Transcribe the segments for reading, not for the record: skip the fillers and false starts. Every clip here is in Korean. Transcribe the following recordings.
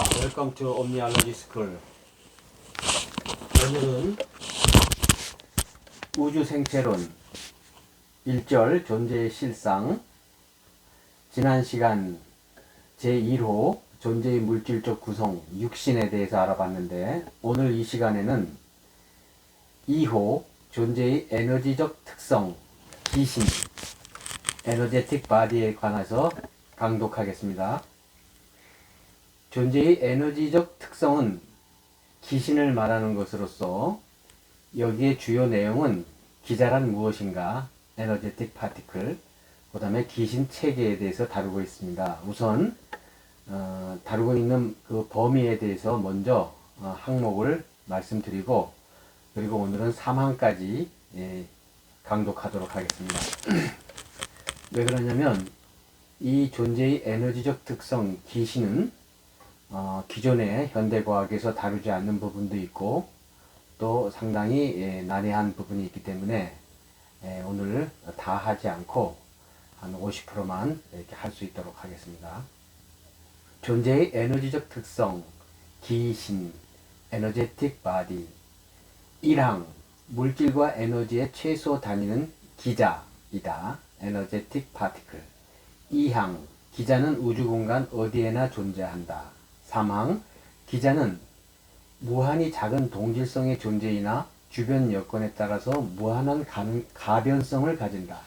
Welcome to Omniology School. 오늘은 우주 생체론 1절 존재의 실상, 지난 시간 제1호 존재의 물질적 구성 육신에 대해서 알아봤는데, 오늘 이 시간에는 2호 존재의 에너지적 특성 기신 에너제틱 바디에 관해서 강독하겠습니다. 존재의 에너지적 특성은 기신을 말하는 것으로서 여기에 주요 내용은 기자란 무엇인가, 에너제틱 파티클, 그 다음에 기신 체계에 대해서 다루고 있습니다. 우선 다루고 있는 그 범위에 대해서 먼저 항목을 말씀드리고, 그리고 오늘은 3항까지 강독하도록 하겠습니다. 왜 그러냐면 이 존재의 에너지적 특성 기신은 기존의 현대과학에서 다루지 않는 부분도 있고 또 상당히 난해한 부분이 있기 때문에 오늘 다 하지 않고 한 50%만 이렇게 할 수 있도록 하겠습니다. 존재의 에너지적 특성 기신 에너제틱 바디 1항 물질과 에너지의 최소 단위는 기자이다. 에너제틱 파티클 2항 기자는 우주공간 어디에나 존재한다. 3항 기자는 무한히 작은 동질성의 존재이나 주변 여건에 따라서 무한한 가변성을 가진다.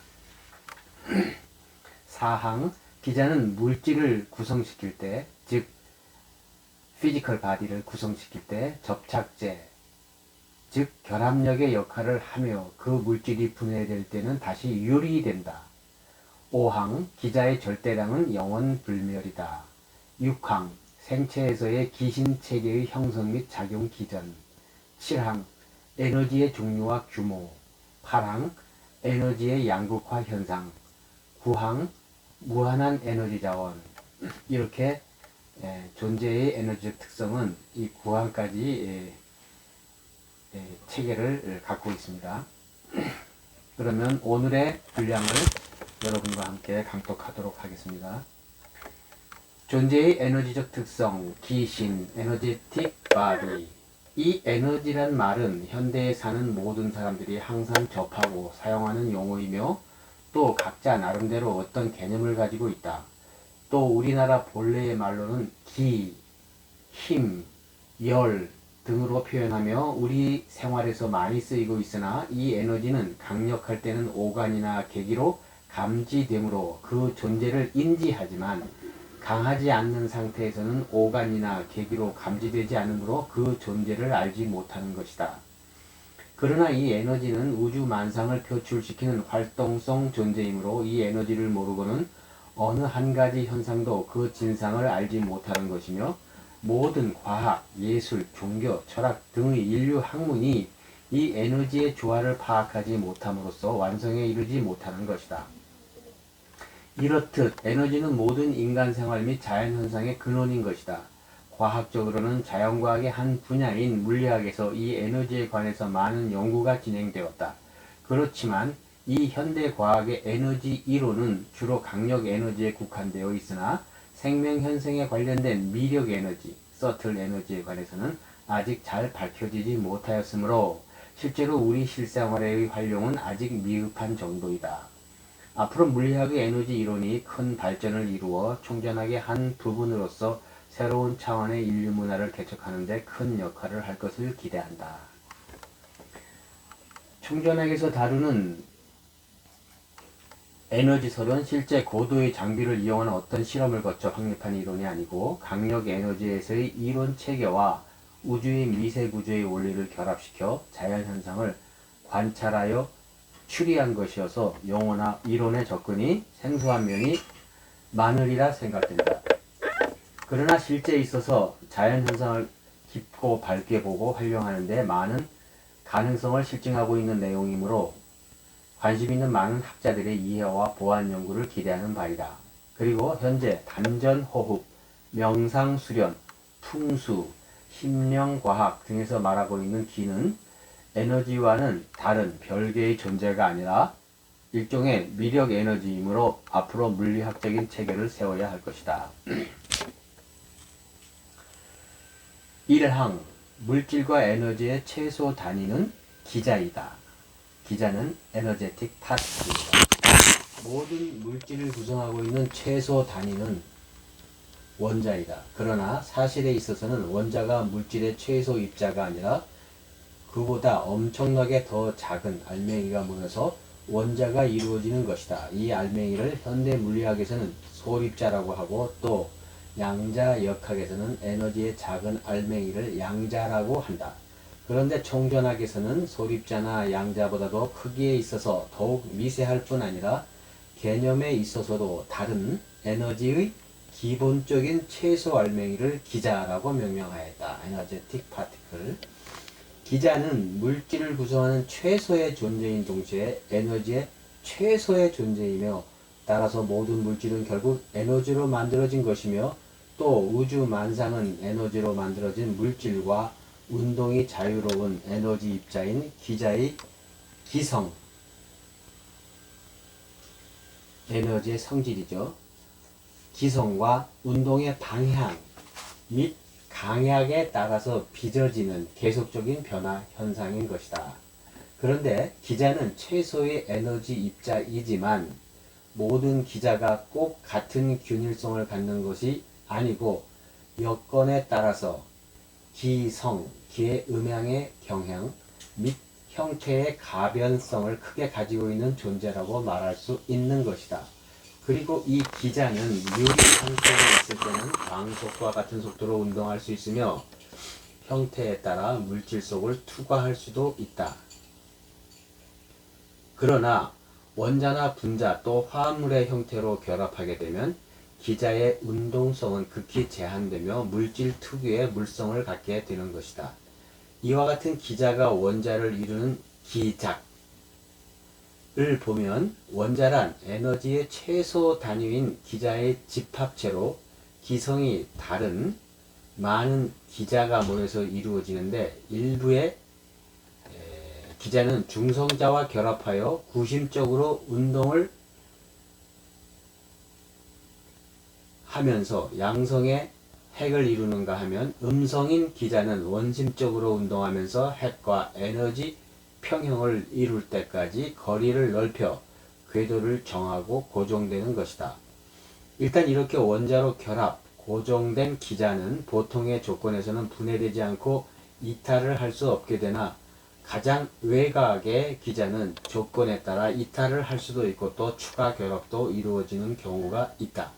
4항 기자는 물질을 구성시킬 때, 즉 피지컬 바디를 구성시킬 때 접착제, 즉 결합력의 역할을 하며 그 물질이 분해될 때는 다시 유리된다. 5항 기자의 절대량은 영원불멸이다. 6항 생체에서의 기신 체계의 형성 및 작용 기전. 7항 에너지의 종류와 규모. 8항 에너지의 양극화 현상. 9항 무한한 에너지 자원. 이렇게 존재의 에너지적 특성은 이 9항까지 체계를 갖고 있습니다. 그러면 오늘의 분량을 여러분과 함께 강독하도록 하겠습니다. 존재의 에너지적 특성, 기신, 에너제틱 바디. 이 에너지란 말은 현대에 사는 모든 사람들이 항상 접하고 사용하는 용어이며 또 각자 나름대로 어떤 개념을 가지고 있다. 또 우리나라 본래의 말로는 기, 힘, 열 등으로 표현하며 우리 생활에서 많이 쓰이고 있으나 이 에너지는 강력할 때는 오간이나 계기로 감지되므로 그 존재를 인지하지만 강하지 않는 상태에서는 오간이나 계기로 감지되지 않으므로 그 존재를 알지 못하는 것이다. 그러나 이 에너지는 우주 만상을 표출시키는 활동성 존재이므로 이 에너지를 모르고는 어느 한 가지 현상도 그 진상을 알지 못하는 것이며 모든 과학, 예술, 종교, 철학 등의 인류 학문이 이 에너지의 조화를 파악하지 못함으로써 완성에 이르지 못하는 것이다. 이렇듯 에너지는 모든 인간 생활 및 자연현상의 근원인 것이다. 과학적으로는 자연과학의 한 분야인 물리학에서 이 에너지에 관해서 많은 연구가 진행되었다. 그렇지만 이 현대과학의 에너지 이론은 주로 강력 에너지에 국한되어 있으나 생명현생에 관련된 미력 에너지, 서틀 에너지에 관해서는 아직 잘 밝혀지지 못하였으므로 실제로 우리 실생활의 활용은 아직 미흡한 정도이다. 앞으로 물리학의 에너지 이론이 큰 발전을 이루어 총전학의 한 부분으로서 새로운 차원의 인류 문화를 개척하는 데 큰 역할을 할 것을 기대한다. 총전학에서 다루는 에너지설은 실제 고도의 장비를 이용하는 어떤 실험을 거쳐 확립한 이론이 아니고 강력 에너지에서의 이론 체계와 우주의 미세 구조의 원리를 결합시켜 자연현상을 관찰하여 추리한 것이어서 용어나 이론의 접근이 생소한 면이 많으리라 생각된다. 그러나 실제에 있어서 자연현상을 깊고 밝게 보고 활용하는 데 많은 가능성을 실증하고 있는 내용이므로 관심 있는 많은 학자들의 이해와 보완 연구를 기대하는 바이다. 그리고 현재 단전호흡, 명상수련, 풍수, 심령과학 등에서 말하고 있는 기는 에너지와는 다른 별개의 존재가 아니라 일종의 미력 에너지이므로 앞으로 물리학적인 체계를 세워야 할 것이다. 1항 물질과 에너지의 최소 단위는 기자이다. 기자는 에너제틱 파티클입니다. 모든 물질을 구성하고 있는 최소 단위는 원자이다. 그러나 사실에 있어서는 원자가 물질의 최소 입자가 아니라 그보다 엄청나게 더 작은 알맹이가 모여서 원자가 이루어지는 것이다. 이 알맹이를 현대 물리학에서는 소립자라고 하고, 또 양자역학에서는 에너지의 작은 알맹이를 양자라고 한다. 그런데 총전학에서는 소립자나 양자보다도 크기에 있어서 더욱 미세할 뿐 아니라 개념에 있어서도 다른 에너지의 기본적인 최소 알맹이를 기자라고 명명하였다. 에너제틱 파티클. 기자는 물질을 구성하는 최소의 존재인 동시에 에너지의 최소의 존재이며, 따라서 모든 물질은 결국 에너지로 만들어진 것이며, 또 우주 만상은 에너지로 만들어진 물질과 운동이 자유로운 에너지 입자인 기자의 기성, 에너지의 성질이죠. 기성과 운동의 방향 및 강약에 따라서 빚어지는 계속적인 변화 현상인 것이다. 그런데 기자는 최소의 에너지 입자이지만 모든 기자가 꼭 같은 균일성을 갖는 것이 아니고, 여건에 따라서 기성, 기의 음양의 경향 및 형태의 가변성을 크게 가지고 있는 존재라고 말할 수 있는 것이다. 그리고 이 기자는 유리 상태에 있을 때는 광속과 같은 속도로 운동할 수 있으며, 형태에 따라 물질 속을 투과할 수도 있다. 그러나 원자나 분자 또 화합물의 형태로 결합하게 되면 기자의 운동성은 극히 제한되며 물질 특유의 물성을 갖게 되는 것이다. 이와 같은 기자가 원자를 이루는 기작을 보면, 원자란 에너지의 최소 단위인 기자의 집합체로 기성이 다른 많은 기자가 모여서 이루어지는데, 일부의 기자는 중성자와 결합하여 구심적으로 운동을 하면서 양성의 핵을 이루는가 하면, 음성인 기자는 원심적으로 운동하면서 핵과 에너지 평형을 이룰 때까지 거리를 넓혀 궤도를 정하고 고정되는 것이다. 일단 이렇게 원자로 결합, 고정된 기자는 보통의 조건에서는 분해되지 않고 이탈을 할 수 없게 되나, 가장 외곽의 기자는 조건에 따라 이탈을 할 수도 있고 또 추가 결합도 이루어지는 경우가 있다.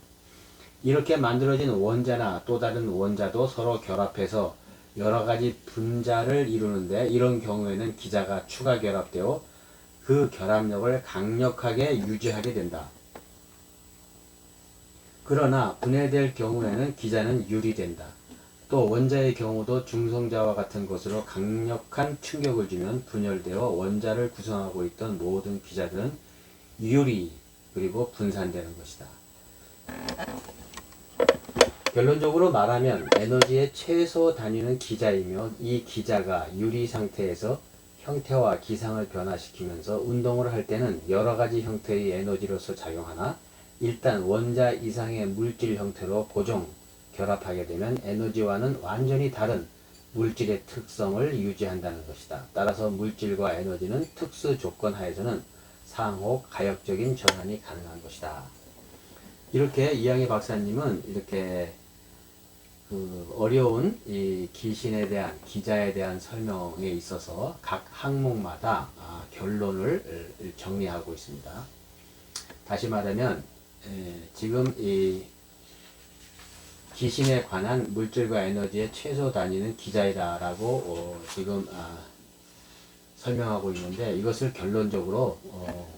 이렇게 만들어진 원자나 또 다른 원자도 서로 결합해서 여러가지 분자를 이루는데, 이런 경우에는 기자가 추가 결합되어 그 결합력을 강력하게 유지하게 된다. 그러나 분해될 경우에는 기자는 유리된다. 또 원자의 경우도 중성자와 같은 것으로 강력한 충격을 주면 분열되어 원자를 구성하고 있던 모든 기자들은 유리 그리고 분산되는 것이다. 결론적으로 말하면 에너지의 최소 단위는 기자이며, 이 기자가 유리 상태에서 형태와 기상을 변화시키면서 운동을 할 때는 여러가지 형태의 에너지로서 작용하나, 일단 원자 이상의 물질 형태로 고정, 결합하게 되면 에너지와는 완전히 다른 물질의 특성을 유지한다는 것이다. 따라서 물질과 에너지는 특수 조건 하에서는 상호 가역적인 전환이 가능한 것이다. 이렇게 이항희 박사님은 이렇게 어려운 이 기신에 대한, 기자에 대한 설명에 있어서 각 항목마다 결론을 정리하고 있습니다. 다시 말하면 지금 이 기신에 관한 물질과 에너지의 최소 단위는 기자이다라고 지금 설명하고 있는데, 이것을 결론적으로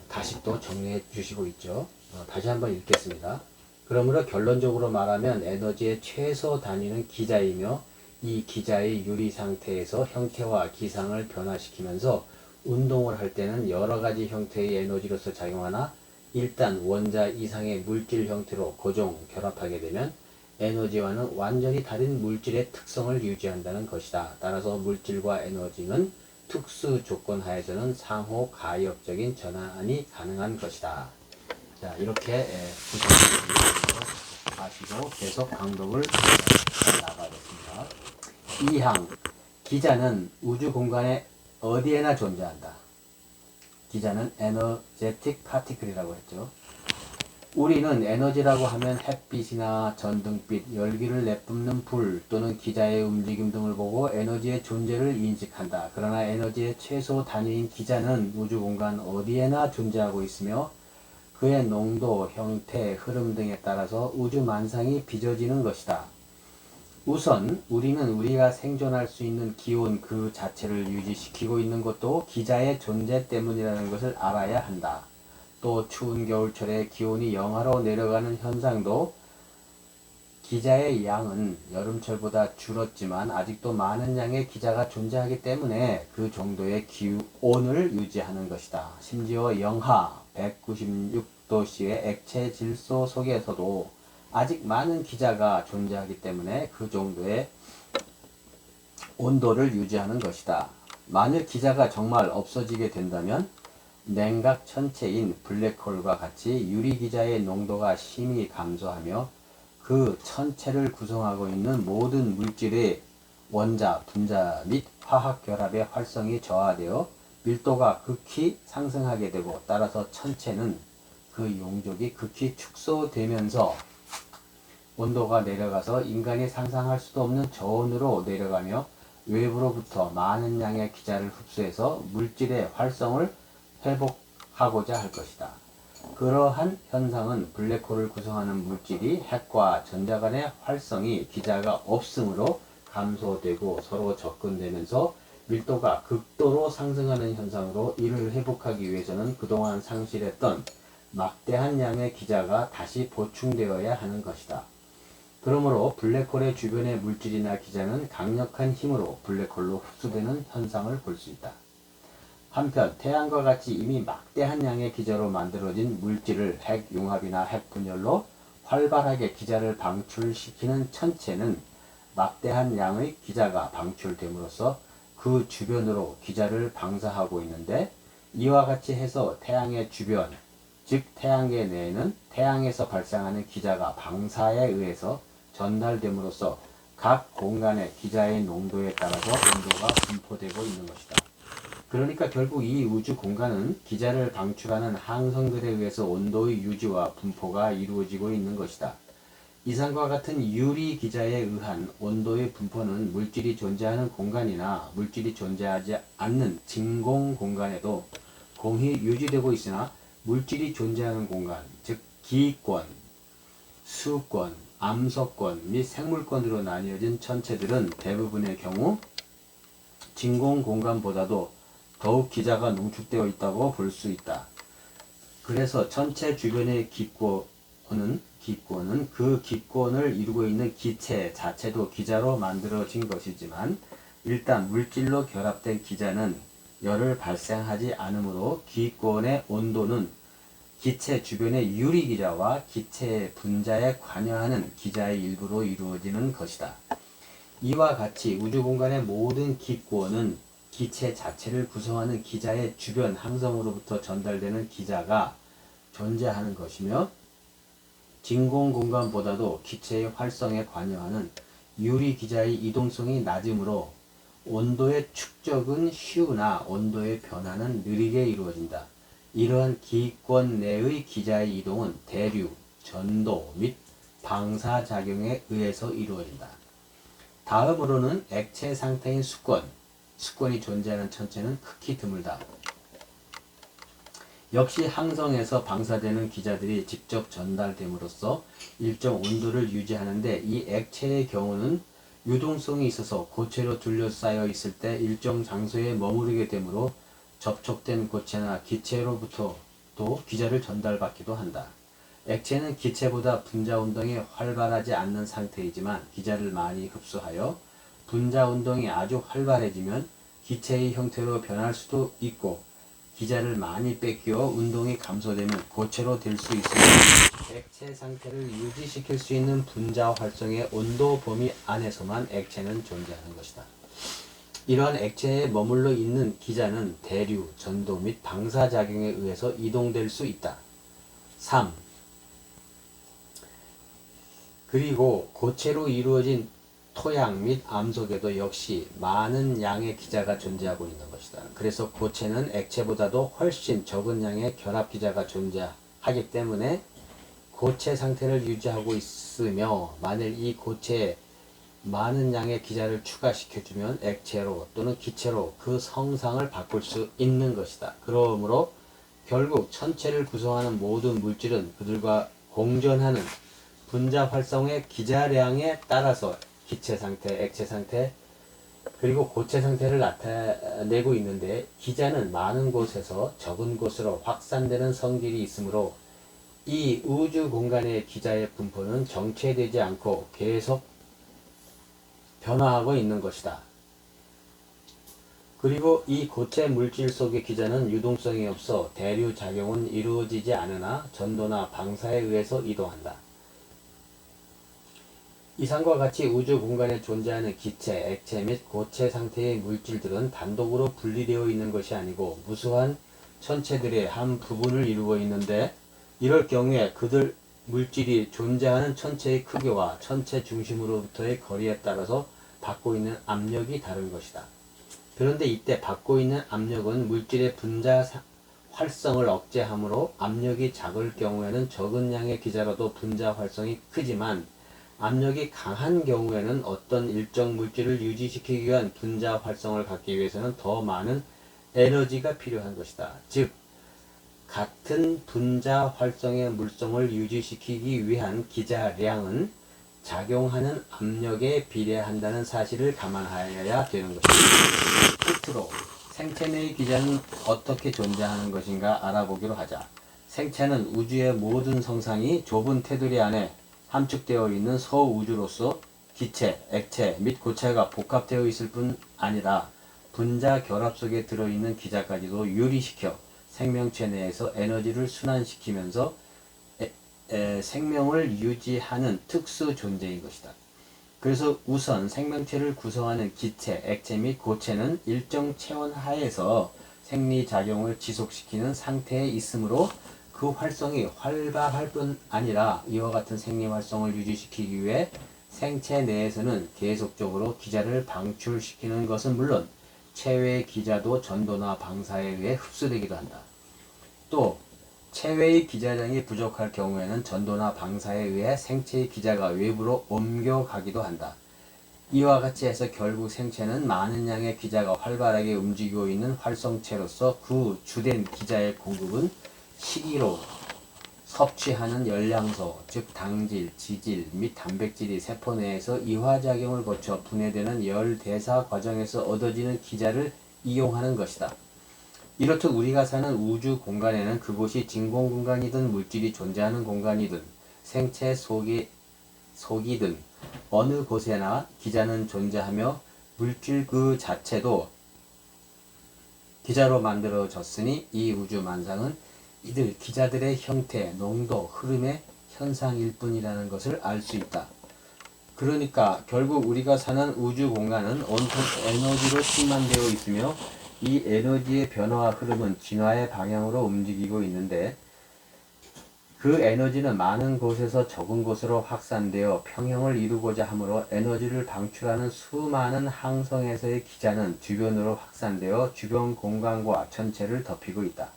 다시 또 정리해 주시고 있죠. 다시 한번 읽겠습니다. 그러므로 결론적으로 말하면 에너지의 최소 단위는 기자이며, 이 기자의 유리 상태에서 형태와 기상을 변화시키면서 운동을 할 때는 여러가지 형태의 에너지로서 작용하나, 일단 원자 이상의 물질 형태로 고정, 결합하게 되면 에너지와는 완전히 다른 물질의 특성을 유지한다는 것이다. 따라서 물질과 에너지는 특수 조건 하에서는 상호 가역적인 전환이 가능한 것이다. 자, 이렇게 아시고 계속 강독을 나가겠습니다. 2항 기자는 우주 공간에 어디에나 존재한다. 기자는 에너제틱 파티클이라고 했죠. 우리는 에너지라고 하면 햇빛이나 전등빛, 열기를 내뿜는 불 또는 기자의 움직임 등을 보고 에너지의 존재를 인식한다. 그러나 에너지의 최소 단위인 기자는 우주 공간 어디에나 존재하고 있으며 그의 농도, 형태, 흐름 등에 따라서 우주 만상이 빚어지는 것이다. 우선 우리는 우리가 생존할 수 있는 기온 그 자체를 유지시키고 있는 것도 기자의 존재 때문이라는 것을 알아야 한다. 또 추운 겨울철에 기온이 영하로 내려가는 현상도 기자의 양은 여름철보다 줄었지만 아직도 많은 양의 기자가 존재하기 때문에 그 정도의 기온을 유지하는 것이다. 심지어 영하 196도씨의 액체 질소 속에서도 아직 많은 기자가 존재하기 때문에 그 정도의 온도를 유지하는 것이다. 만일 기자가 정말 없어지게 된다면 냉각 천체인 블랙홀과 같이 유리기자의 농도가 심히 감소하며 그 천체를 구성하고 있는 모든 물질의 원자, 분자 및 화학결합의 활성이 저하되어 밀도가 극히 상승하게 되고 따라서 천체는 그 용적이 극히 축소되면서 온도가 내려가서 인간이 상상할 수도 없는 저온으로 내려가며 외부로부터 많은 양의 기자를 흡수해서 물질의 활성을 회복하고자 할 것이다. 그러한 현상은 블랙홀을 구성하는 물질이 핵과 전자 간의 활성이 기자가 없으므로 감소되고 서로 접근되면서 밀도가 극도로 상승하는 현상으로 이를 회복하기 위해서는 그동안 상실했던 막대한 양의 기자가 다시 보충되어야 하는 것이다. 그러므로 블랙홀의 주변의 물질이나 기자는 강력한 힘으로 블랙홀로 흡수되는 현상을 볼 수 있다. 한편 태양과 같이 이미 막대한 양의 기자로 만들어진 물질을 핵융합이나 핵분열로 활발하게 기자를 방출시키는 천체는 막대한 양의 기자가 방출됨으로써 그 주변으로 기자를 방사하고 있는데 이와 같이 해서 태양의 주변, 즉 태양계 내에는 태양에서 발생하는 기자가 방사에 의해서 전달됨으로써 각 공간의 기자의 농도에 따라서 온도가 분포되고 있는 것이다. 그러니까 결국 이 우주 공간은 기자를 방출하는 항성들에 의해서 온도의 유지와 분포가 이루어지고 있는 것이다. 이상과 같은 유리 기자에 의한 온도의 분포는 물질이 존재하는 공간이나 물질이 존재하지 않는 진공 공간에도 공히 유지되고 있으나 물질이 존재하는 공간, 즉 기권, 수권, 암석권 및 생물권으로 나뉘어진 천체들은 대부분의 경우 진공 공간보다도 더욱 기자가 농축되어 있다고 볼 수 있다. 그래서 천체 주변의 기권은 그 기권을 이루고 있는 기체 자체도 기자로 만들어진 것이지만 일단 물질로 결합된 기자는 열을 발생하지 않으므로 기권의 온도는 기체 주변의 유리 기자와 기체 분자에 관여하는 기자의 일부로 이루어지는 것이다. 이와 같이 우주 공간의 모든 기권은 기체 자체를 구성하는 기자의 주변 항성으로부터 전달되는 기자가 존재하는 것이며 진공 공간보다도 기체의 활성에 관여하는 유리 기자의 이동성이 낮으므로 온도의 축적은 쉬우나 온도의 변화는 느리게 이루어진다. 이러한 기권 내의 기자의 이동은 대류, 전도 및 방사작용에 의해서 이루어진다. 다음으로는 액체 상태인 수권이 존재하는 천체는 극히 드물다. 역시 항성에서 방사되는 기자들이 직접 전달됨으로써 일정 온도를 유지하는데 이 액체의 경우는 유동성이 있어서 고체로 둘러싸여 있을 때 일정 장소에 머무르게 되므로 접촉된 고체나 기체로부터도 기자를 전달받기도 한다. 액체는 기체보다 분자 운동이 활발하지 않는 상태이지만 기자를 많이 흡수하여 분자 운동이 아주 활발해지면 기체의 형태로 변할 수도 있고 기자를 많이 뺏겨 운동이 감소되면 고체로 될 수 있으며 액체 상태를 유지시킬 수 있는 분자 활성의 온도 범위 안에서만 액체는 존재하는 것이다. 이러한 액체에 머물러 있는 기자는 대류, 전도 및 방사작용에 의해서 이동될 수 있다. 3. 그리고 고체로 이루어진 토양 및 암 속에도 역시 많은 양의 기자가 존재하고 있는 것이다. 그래서 고체는 액체보다도 훨씬 적은 양의 결합 기자가 존재하기 때문에 고체 상태를 유지하고 있으며, 만일 이 고체에 많은 양의 기자를 추가시켜주면 액체로 또는 기체로 그 성상을 바꿀 수 있는 것이다. 그러므로 결국 천체를 구성하는 모든 물질은 그들과 공존하는 분자 활성의 기자량에 따라서 기체 상태, 액체 상태, 그리고 고체 상태를 나타내고 있는데, 기자는 많은 곳에서 적은 곳으로 확산되는 성질이 있으므로 이 우주 공간의 기자의 분포는 정체되지 않고 계속 변화하고 있는 것이다. 그리고 이 고체 물질 속의 기자는 유동성이 없어 대류 작용은 이루어지지 않으나 전도나 방사에 의해서 이동한다. 이상과 같이 우주 공간에 존재하는 기체, 액체 및 고체 상태의 물질들은 단독으로 분리되어 있는 것이 아니고 무수한 천체들의 한 부분을 이루고 있는데, 이럴 경우에 그들 물질이 존재하는 천체의 크기와 천체 중심으로부터의 거리에 따라서 받고 있는 압력이 다른 것이다. 그런데 이때 받고 있는 압력은 물질의 분자 활성을 억제하므로 압력이 작을 경우에는 적은 양의 기자라도 분자 활성이 크지만, 압력이 강한 경우에는 어떤 일정 물질을 유지시키기 위한 분자 활성을 갖기 위해서는 더 많은 에너지가 필요한 것이다. 즉, 같은 분자 활성의 물성을 유지시키기 위한 기자량은 작용하는 압력에 비례한다는 사실을 감안하여야 되는 것입니다. 끝으로 생체 내의 기자는 어떻게 존재하는 것인가 알아보기로 하자. 생체는 우주의 모든 성상이 좁은 테두리 안에 함축되어 있는 서우주로서 기체, 액체 및 고체가 복합되어 있을 뿐 아니라 분자 결합 속에 들어있는 기자까지도 유리시켜 생명체 내에서 에너지를 순환시키면서 생명을 유지하는 특수 존재인 것이다. 그래서 우선 생명체를 구성하는 기체, 액체 및 고체는 일정 체온 하에서 생리작용을 지속시키는 상태에 있으므로 그 활성이 활발할 뿐 아니라 이와 같은 생리활성을 유지시키기 위해 생체 내에서는 계속적으로 기자를 방출시키는 것은 물론 체외의 기자도 전도나 방사에 의해 흡수되기도 한다. 또 체외의 기자량이 부족할 경우에는 전도나 방사에 의해 생체의 기자가 외부로 옮겨가기도 한다. 이와 같이 해서 결국 생체는 많은 양의 기자가 활발하게 움직이고 있는 활성체로서 그 주된 기자의 공급은 식이로 섭취하는 열량소, 즉 당질, 지질 및 단백질이 세포 내에서 이화작용을 거쳐 분해되는 열대사 과정에서 얻어지는 기자를 이용하는 것이다. 이렇듯 우리가 사는 우주 공간에는 그곳이 진공 공간이든 물질이 존재하는 공간이든 생체 속이든 어느 곳에나 기자는 존재하며 물질 그 자체도 기자로 만들어졌으니 이 우주 만상은 이들 기자들의 형태, 농도, 흐름의 현상일 뿐이라는 것을 알 수 있다. 그러니까 결국 우리가 사는 우주 공간은 온통 에너지로 충만되어 있으며 이 에너지의 변화와 흐름은 진화의 방향으로 움직이고 있는데, 그 에너지는 많은 곳에서 적은 곳으로 확산되어 평형을 이루고자 하므로 에너지를 방출하는 수많은 항성에서의 기자는 주변으로 확산되어 주변 공간과 천체를 덮이고 있다.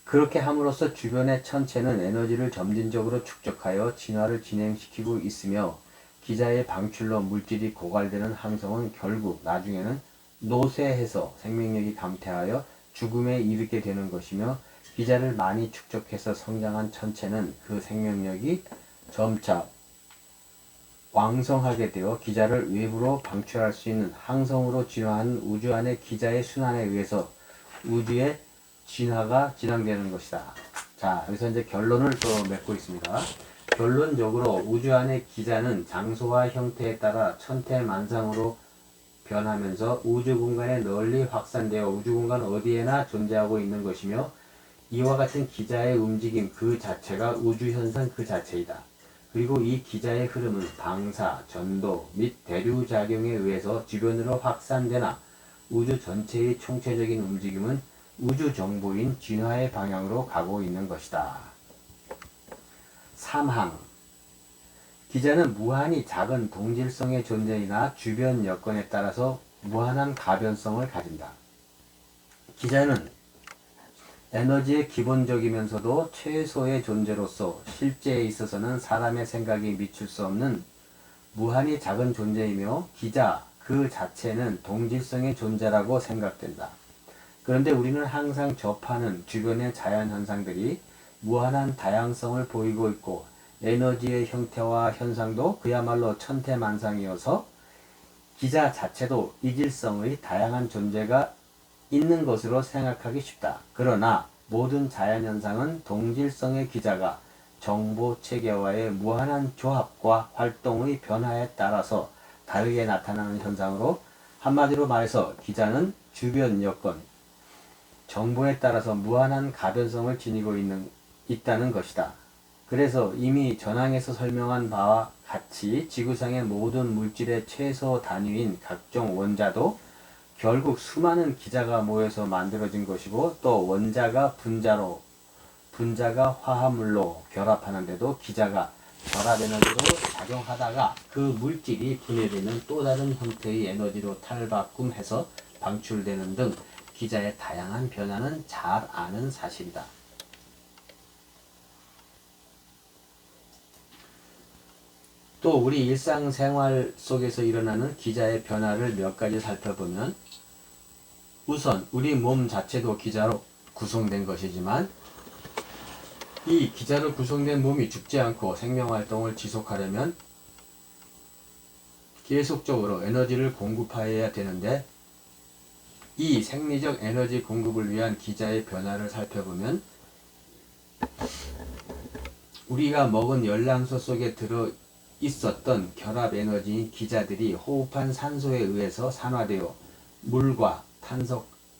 그렇게 함으로써 주변의 천체는 에너지를 점진적으로 축적하여 진화를 진행시키고 있으며, 기자의 방출로 물질이 고갈되는 항성은 결국 나중에는 노쇠해서 생명력이 감퇴하여 죽음에 이르게 되는 것이며, 기자를 많이 축적해서 성장한 천체는 그 생명력이 점차 왕성하게 되어 기자를 외부로 방출할 수 있는 항성으로 진화한 우주 안의 기자의 순환에 의해서 우주의 진화가 진행되는 것이다. 자, 여기서 이제 결론을 또 맺고 있습니다. 결론적으로 우주 안의 기자는 장소와 형태에 따라 천태만상으로 변하면서 우주 공간에 널리 확산되어 우주 공간 어디에나 존재하고 있는 것이며, 이와 같은 기자의 움직임 그 자체가 우주 현상 그 자체이다. 그리고 이 기자의 흐름은 방사, 전도 및 대류작용에 의해서 주변으로 확산되나 우주 전체의 총체적인 움직임은 우주 정보인 진화의 방향으로 가고 있는 것이다. 3항 기자는 무한히 작은 동질성의 존재이나 주변 여건에 따라서 무한한 가변성을 가진다. 기자는 에너지의 기본적이면서도 최소의 존재로서 실제에 있어서는 사람의 생각이 미칠 수 없는 무한히 작은 존재이며 기자 그 자체는 동질성의 존재라고 생각된다. 그런데 우리는 항상 접하는 주변의 자연현상들이 무한한 다양성을 보이고 있고 에너지의 형태와 현상도 그야말로 천태만상이어서 기자 자체도 이질성의 다양한 존재가 있는 것으로 생각하기 쉽다. 그러나 모든 자연현상은 동질성의 기자가 정보체계와의 무한한 조합과 활동의 변화에 따라서 다르게 나타나는 현상으로 한마디로 말해서 기자는 주변 여건, 정보에 따라서 무한한 가변성을 지니고 있다는 것이다. 그래서 이미 전항에서 설명한 바와 같이 지구상의 모든 물질의 최소 단위인 각종 원자도 결국 수많은 기자가 모여서 만들어진 것이고 또 원자가 분자가 화합물로 결합하는데도 기자가 결합 에너지로 작용하다가 그 물질이 분해되는 또 다른 형태의 에너지로 탈바꿈해서 방출되는 등 기자의 다양한 변화는 잘 아는 사실이다. 또 우리 일상생활 속에서 일어나는 기자의 변화를 몇 가지 살펴보면 우선 우리 몸 자체도 기자로 구성된 것이지만 이 기자로 구성된 몸이 죽지 않고 생명활동을 지속하려면 계속적으로 에너지를 공급하여야 되는데 이 생리적 에너지 공급을 위한 기자의 변화를 살펴보면 우리가 먹은 열량소 속에 들어 있었던 결합 에너지인 기자들이 호흡한 산소에 의해서 산화되어 물과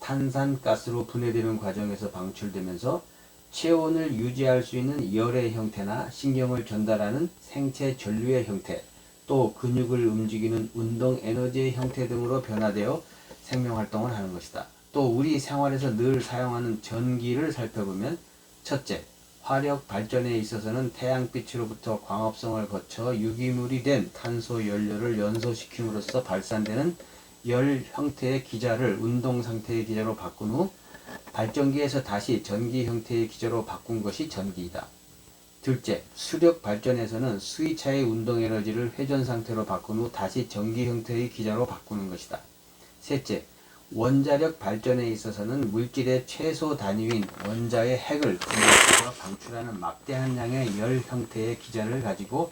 탄산가스로 분해되는 과정에서 방출되면서 체온을 유지할 수 있는 열의 형태나 신경을 전달하는 생체 전류의 형태, 또 근육을 움직이는 운동 에너지의 형태 등으로 변화되어 생명활동을 하는 것이다. 또 우리 생활에서 늘 사용하는 전기를 살펴보면 첫째, 화력 발전에 있어서는 태양빛으로부터 광합성을 거쳐 유기물이 된 탄소 연료를 연소시킴으로써 발산되는 열 형태의 기자를 운동 상태의 기자로 바꾼 후 발전기에서 다시 전기 형태의 기자로 바꾼 것이 전기이다. 둘째, 수력 발전에서는 수위차의 운동 에너지를 회전 상태로 바꾼 후 다시 전기 형태의 기자로 바꾸는 것이다. 셋째, 원자력 발전에 있어서는 물질의 최소 단위인 원자의 핵을 분해해서 방출하는 막대한 양의 열 형태의 기자를 가지고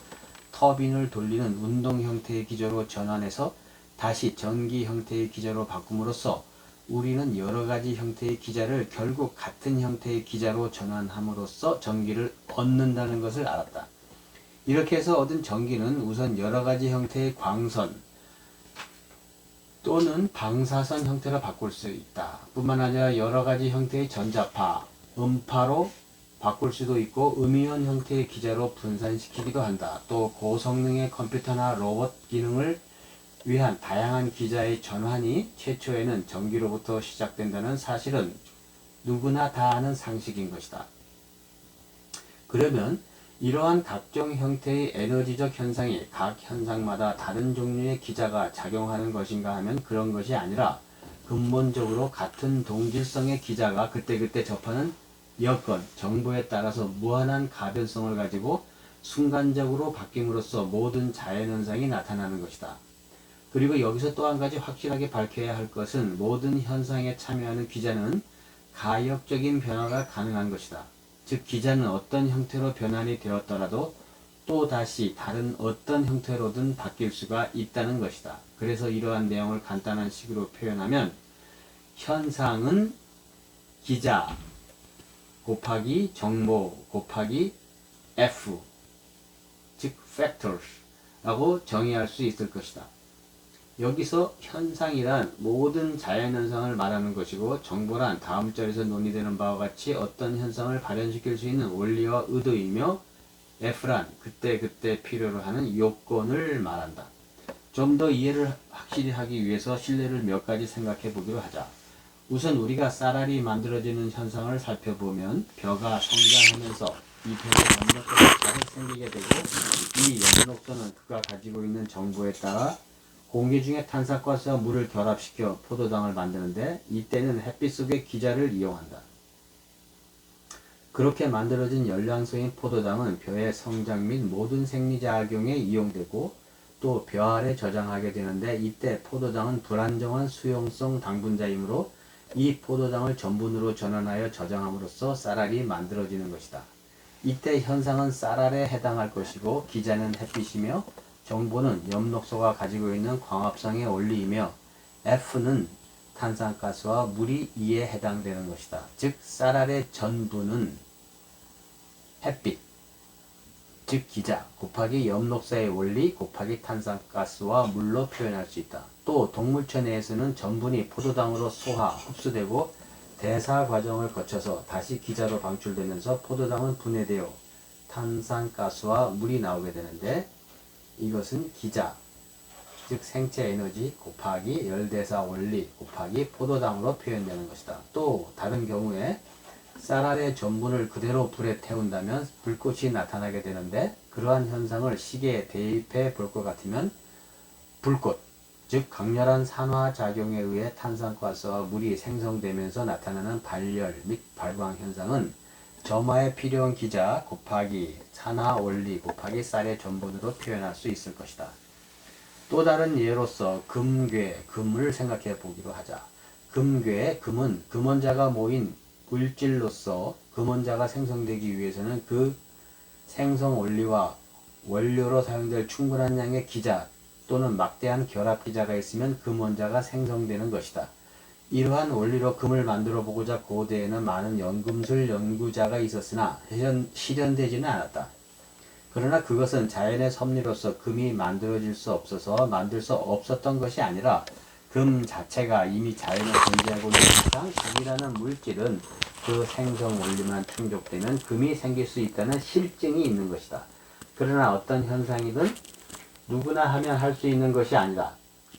터빈을 돌리는 운동 형태의 기자로 전환해서 다시 전기 형태의 기자로 바꿈으로써 우리는 여러가지 형태의 기자를 결국 같은 형태의 기자로 전환함으로써 전기를 얻는다는 것을 알았다. 이렇게 해서 얻은 전기는 우선 여러가지 형태의 광선 또는 방사선 형태로 바꿀 수 있다. 뿐만 아니라 여러가지 형태의 전자파, 음파로 바꿀 수도 있고 음이온 형태의 기자로 분산시키기도 한다. 또 고성능의 컴퓨터나 로봇 기능을 위한 다양한 기자의 전환이 최초에는 전기로부터 시작된다는 사실은 누구나 다 아는 상식인 것이다. 그러면 이러한 각종 형태의 에너지적 현상이 각 현상마다 다른 종류의 기자가 작용하는 것인가 하면 그런 것이 아니라 근본적으로 같은 동질성의 기자가 그때그때 접하는 여건, 정보에 따라서 무한한 가변성을 가지고 순간적으로 바뀜으로써 모든 자연현상이 나타나는 것이다. 그리고 여기서 또 한 가지 확실하게 밝혀야 할 것은 모든 현상에 참여하는 기자는 가역적인 변화가 가능한 것이다. 즉 기자는 어떤 형태로 변환이 되었더라도 또다시 다른 어떤 형태로든 바뀔 수가 있다는 것이다. 그래서 이러한 내용을 간단한 식으로 표현하면 현상은 기자 곱하기 정보 곱하기 F 즉 factors 라고 정의할 수 있을 것이다. 여기서 현상이란 모든 자연현상을 말하는 것이고 정보란 다음 절에서 논의되는 바와 같이 어떤 현상을 발현시킬 수 있는 원리와 의도이며 F란 그때그때 필요로 하는 요건을 말한다. 좀 더 이해를 확실히 하기 위해서 실례를 몇 가지 생각해 보기로 하자. 우선 우리가 쌀알이 만들어지는 현상을 살펴보면 벼가 성장하면서 이 벽에 염록소가 가득 생기게 되고, 이 염록소는 그가 가지고 있는 정보에 따라 공기 중에 탄산가스와 물을 결합시켜 포도당을 만드는데, 이때는 햇빛 속의 기자를 이용한다. 그렇게 만들어진 열량소인 포도당은 벼의 성장 및 모든 생리작용에 이용되고 또 벼 아래 저장하게 되는데, 이때 포도당은 불안정한 수용성 당분자이므로 이 포도당을 전분으로 전환하여 저장함으로써 쌀알이 만들어지는 것이다. 이때 현상은 쌀알에 해당할 것이고, 기자는 햇빛이며 정보는 엽록소가 가지고 있는 광합성의 원리이며, F는 탄산가스와 물이 이에 해당되는 것이다. 즉 쌀알의 전분은 햇빛, 즉 기자 곱하기 엽록소의 원리 곱하기 탄산가스와 물로 표현할 수 있다. 또 동물체 내에서는 전분이 포도당으로 소화, 흡수되고 대사 과정을 거쳐서 다시 기자로 방출되면서 포도당은 분해되어 탄산가스와 물이 나오게 되는데, 이것은 기자, 즉 생체 에너지 곱하기 열대사 원리 곱하기 포도당으로 표현되는 것이다. 또 다른 경우에 쌀알의 전분을 그대로 불에 태운다면 불꽃이 나타나게 되는데, 그러한 현상을 시계에 대입해 볼 것 같으면 불꽃, 즉 강렬한 산화작용에 의해 탄산가스와 물이 생성되면서 나타나는 발열 및 발광 현상은 점화에 필요한 기자 곱하기 산화원리 곱하기 쌀의 전분으로 표현할 수 있을 것이다. 또 다른 예로서 금괴, 금을 생각해 보기로 하자. 금괴, 금은 금원자가 모인 물질로서 금원자가 생성되기 위해서는 그 생성 원리와 원료로 사용될 충분한 양의 기자 또는 막대한 결합 기자가 있으면 금원자가 생성되는 것이다. 이러한 원리로 금을 만들어 보고자 고대에는 많은 연금술 연구자가 있었으나 실현되지는 않았다. 그러나 그것은 자연의 섭리로서 금이 만들어질 수 없어서 만들 수 없었던 것이 아니라, 금 자체가 이미 자연에 존재하고 있는 이상 금이라는 물질은 그 생성 원리만 충족되면 금이 생길 수 있다는 실증이 있는 것이다. 그러나 어떤 현상이든 누구나 하면 할 수 있는 것이 아니다.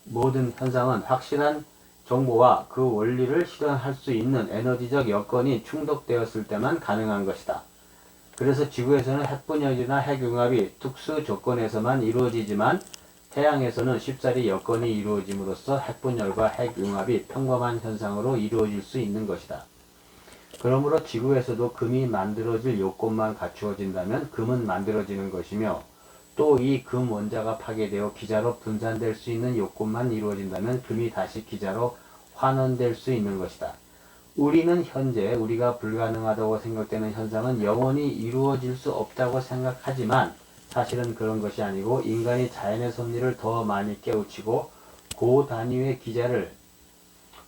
모든 현상은 확실한 정보와 그 원리를 실현할 수 있는 에너지적 여건이 충족되었을 때만 가능한 것이다. 그래서 지구에서는 핵분열이나 핵융합이 특수 조건에서만 이루어지지만, 태양에서는 쉽사리 여건이 이루어짐으로써 핵분열과 핵융합이 평범한 현상으로 이루어질 수 있는 것이다. 그러므로 지구에서도 금이 만들어질 요건만 갖추어진다면 금은 만들어지는 것이며, 또 이 금 원자가 파괴되어 기자로 분산될 수 있는 요건만 이루어진다면 금이 다시 기자로 환원될 수 있는 것이다. 우리는 현재 우리가 불가능하다고 생각되는 현상은 영원히 이루어질 수 없다고 생각하지만, 사실은 그런 것이 아니고 인간이 자연의 섭리를 더 많이 깨우치고 고단위의 기자를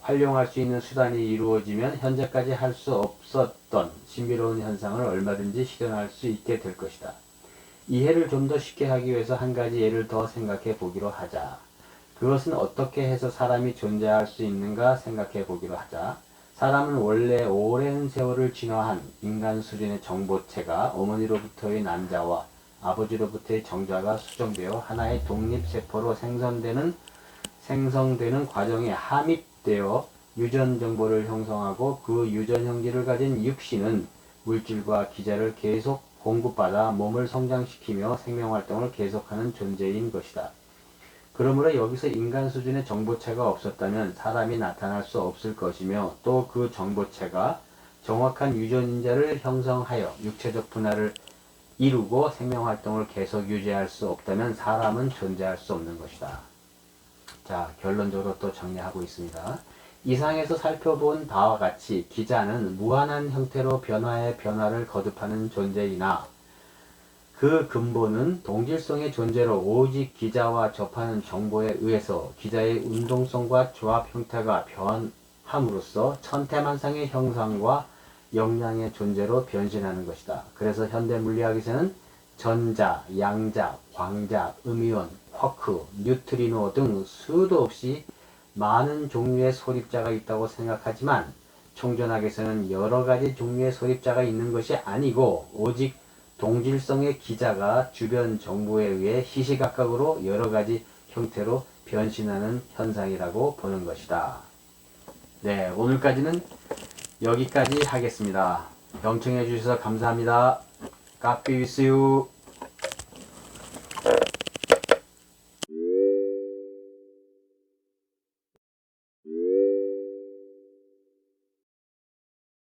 활용할 수 있는 수단이 이루어지면 현재까지 할 수 없었던 신비로운 현상을 얼마든지 실현할 수 있게 될 것이다. 이해를 좀 더 쉽게 하기 위해서 한 가지 예를 더 생각해 보기로 하자. 그것은 어떻게 해서 사람이 존재할 수 있는가 생각해 보기로 하자. 사람은 원래 오랜 세월을 진화한 인간 수준의 정보체가 어머니로부터의 난자와 아버지로부터의 정자가 수정되어 하나의 독립세포로 생성되는 과정에 함입되어 유전 정보를 형성하고, 그 유전 형질을 가진 육신은 물질과 기자를 계속 공급받아 몸을 성장시키며 생명활동을 계속하는 존재인 것이다. 그러므로 여기서 인간 수준의 정보체가 없었다면 사람이 나타날 수 없을 것이며, 또 그 정보체가 정확한 유전인자를 형성하여 육체적 분할을 이루고 생명활동을 계속 유지할 수 없다면 사람은 존재할 수 없는 것이다. 자, 결론적으로 또 정리하고 있습니다. 이상에서 살펴본 바와 같이 기자는 무한한 형태로 변화의 변화를 거듭하는 존재이나, 그 근본은 동질성의 존재로 오직 기자와 접하는 정보에 의해서 기자의 운동성과 조합 형태가 변함으로써 천태만상의 형상과 역량의 존재로 변신하는 것이다. 그래서 현대 물리학에서는 전자, 양자, 광자, 음이온, 쿼크, 뉴트리노 등 수도 없이 많은 종류의 소립자가 있다고 생각하지만, 총전학에서는 여러 가지 종류의 소립자가 있는 것이 아니고 오직 동질성의 기자가 주변 정보에 의해 시시각각으로 여러 가지 형태로 변신하는 현상이라고 보는 것이다. 네, 오늘까지는 여기까지 하겠습니다. 경청해 주셔서 감사합니다. God be with you.